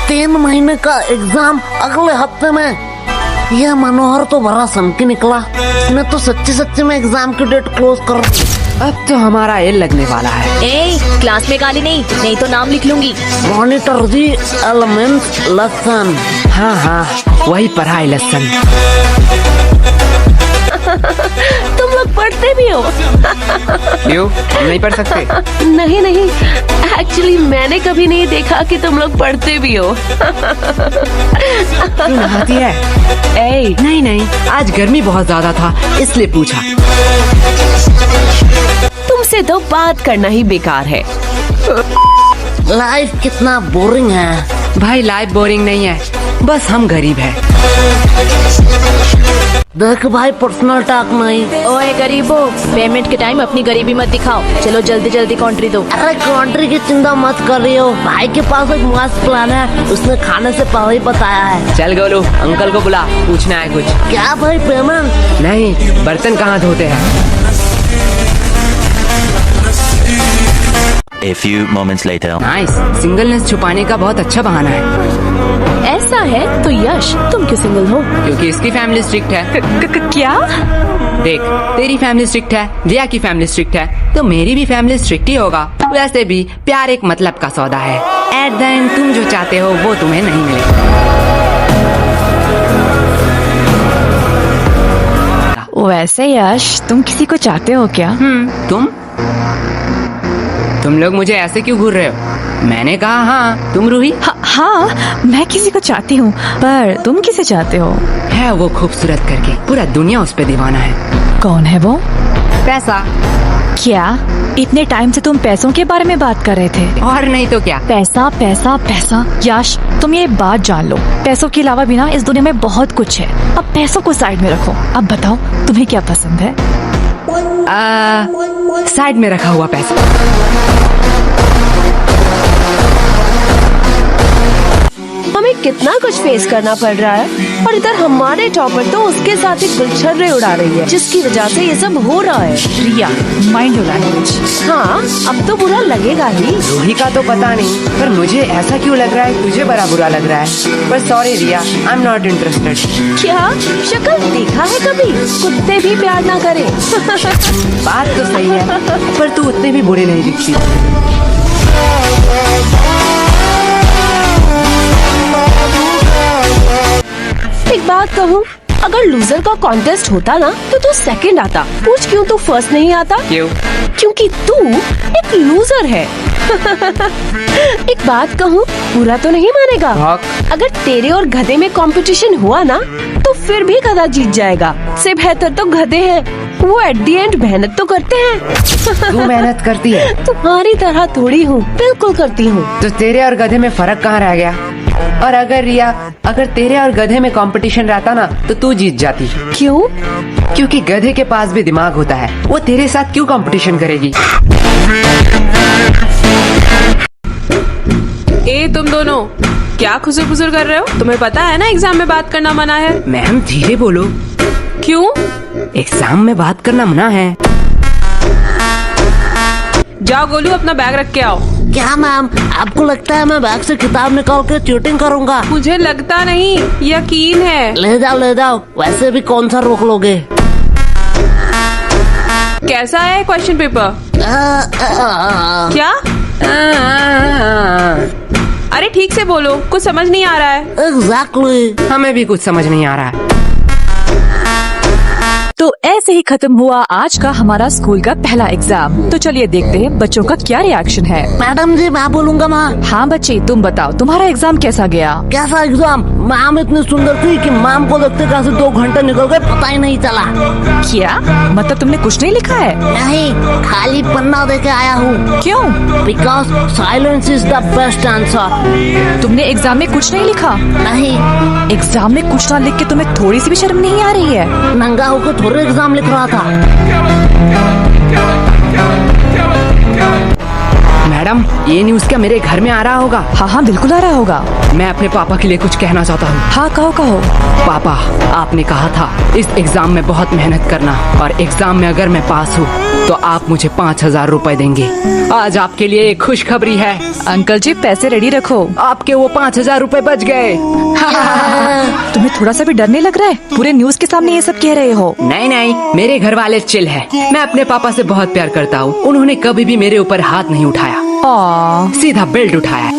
3 महीने का एग्जाम अगले हफ्ते में। यह मनोहर तो बड़ा सनकी निकला। इसने तो सच्ची सच्ची में एग्जाम की डेट क्लोज कर दी। अब तो हमारा एल लगने वाला है। ए, क्लास में गाली नहीं तो नाम लिख लूंगी। Monitor the elements lesson. हाँ हाँ, वही पढ़ाई लेसन। तुम लोग पढ़ते भी हो? क्यों, हम नहीं पढ़ सकते? नहीं, एक्चुअली मैंने कभी नहीं देखा कि तुम लोग पढ़ते भी हो। क्यों नहाती है? ए, नहीं, आज गर्मी बहुत ज्यादा था इसलिए पूछा। तुमसे तो बात करना ही बेकार है। लाइफ कितना बोरिंग है। भाई लाइफ बोरिंग नहीं है, बस हम गरीब हैं। देख भाई, पर्सनल टॉक नहीं। ओए गरीबो, पेमेंट के टाइम अपनी गरीबी मत दिखाओ। चलो जल्दी कॉन्ट्री दो। अरे कंट्री की चिंता मत कर रही हो। भाई के पास एक मस्त प्लान है, उसने खाने से पहले ही बताया है। चल गोलू, अंकल को बुला, पूछना है कुछ। क्या भाई, पेमेंट? नहीं, बर्तन कहाँ धोते हैं। A few moments later. Nice, singleness छुपाने का बहुत अच्छा बहाना है। ऐसा है तो यश, तुम क्यों सिंगल हो? क्योंकि इसकी फैमिली स्ट्रिक्ट है। क्या? देख, तेरी फैमिली स्ट्रिक्ट है, रिया की फैमिली स्ट्रिक्ट है, तो मेरी भी फैमिली स्ट्रिक्ट ही होगा। वैसे भी प्यार एक मतलब का सौदा है। एट द एंड तुम जो चाहते हो वो तुम्हें नहीं मिलेगा। वैसे यश, तुम किसी को चाहते हो क्या? तुम लोग मुझे ऐसे क्यों घूर रहे हो? मैंने कहा हाँ, तुम रूही? हाँ, मैं किसी को चाहती हूँ, पर तुम किसे चाहते हो? है वो खूबसूरत करके, पूरा दुनिया उस पे दीवाना है। कौन है वो? पैसा। क्या इतने टाइम से तुम पैसों के बारे में बात कर रहे थे? और नहीं तो क्या। पैसा पैसा पैसा। यश, तुम ये बात जान लो, पैसों के अलावा भी ना इस दुनिया में बहुत कुछ है। अब पैसों को साइड में रखो। अब बताओ तुम्हें क्या पसंद है? साइड में रखा हुआ पैसा। हमें कितना कुछ फेस करना पड़ रहा है और इधर हमारे टॉपर तो उसके साथ ही गुलछर्रे उड़ा रही है, जिसकी वजह से ये सब हो रहा है। रिया, माइंड योर लैंग्वेज। हाँ, अब तो बुरा लगेगा ही। रूही का तो पता नहीं, पर मुझे ऐसा क्यों लग रहा है तुझे बड़ा बुरा लग रहा है। पर sorry Riya, I am not interested. क्या शक्ल देखा है कभी? कुत्ते भी प्यार ना करें। बात तो सही है, पर तू उतने भी बुरे नहीं दिखती। एक बात कहूँ, अगर लूजर का कॉन्टेस्ट होता ना तो तू सेकंड आता। पूछ क्यों तू फर्स्ट नहीं आता? क्यों? क्योंकि तू एक लूजर है। एक बात कहूँ, बुरा तो नहीं मानेगा? अगर तेरे और गधे में कंपटीशन हुआ ना तो फिर भी गधा जीत जाएगा। से बेहतर तो गधे हैं, वो एट दी एंड मेहनत तो करते हैं। तू मेहनत करती है? तुम्हारी तरह थोड़ी हूँ, बिल्कुल करती हूँ। तो तेरे और गधे में फर्क कहाँ रह गया? और अगर रिया, अगर तेरे और गधे में कंपटीशन रहता ना तो तू जीत जाती। क्यों? क्योंकि गधे के पास भी दिमाग होता है, वो तेरे साथ क्यों कंपटीशन करेगी? ए तुम दोनों क्या खुसर फुसर कर रहे हो? तुम्हें पता है ना एग्जाम में बात करना मना है। मैम धीरे बोलो। क्यों? एग्जाम में बात करना मना है। जाओ गोलू, अपना बैग रख के आओ। क्या मैम, आपको लगता है मैं बैग से किताब निकाल के चीटिंग करूंगा? मुझे लगता नहीं, यकीन है। ले जाओ, वैसे भी कौन सा रोक लोगे। कैसा है क्वेश्चन पेपर? क्या? अरे ठीक से बोलो, कुछ समझ नहीं आ रहा है। एग्जैक्टली। हमें भी कुछ समझ नहीं आ रहा है। तो ऐसे ही खत्म हुआ आज का हमारा स्कूल का पहला एग्जाम। तो चलिए देखते हैं बच्चों का क्या रिएक्शन है। मैडम जी, मैं बोलूंगा माँ। हाँ बच्चे, तुम बताओ तुम्हारा एग्जाम कैसा गया? कैसा एग्जाम? मैम इतनी सुंदर थी कि मैम को देखते कैसे 2 घंटे निकल गए पता ही नहीं चला। क्या मतलब तुमने कुछ नहीं लिखा है? नहीं, खाली पन्ना दे के आया हूँ। क्यों? Because silence is the best answer. तुमने एग्जाम में कुछ नहीं लिखा? नहीं। एग्जाम में कुछ ना लिख के तुम्हें थोड़ी सी भी शर्म नहीं आ रही है? नंगा होकर थोड़े एग्जाम लिख रहा था। मैडम, ये न्यूज़ क्या मेरे घर में आ रहा होगा? हाँ हाँ बिल्कुल आ रहा होगा। मैं अपने पापा के लिए कुछ कहना चाहता हूँ। हाँ कहो कहो। पापा, आपने कहा था इस एग्जाम में बहुत मेहनत करना और एग्जाम में अगर मैं पास हूँ तो आप मुझे 5,000 रुपए देंगे। आज आपके लिए एक खुशखबरी है। अंकल जी पैसे रेडी रखो। आपके वो 5,000 रुपए बच गए। तुम्हें थोड़ा सा भी डर नहीं लग रहा है? पूरे न्यूज़ के सामने ये सब कह रहे हो। नहीं नहीं, मेरे घर वाले चिल है। मैं अपने पापा से बहुत प्यार करता हूँ। उन्होंने कभी भी मेरे ऊपर हाथ नहीं उठाया, आ, सीधा बेल्ट उठाया।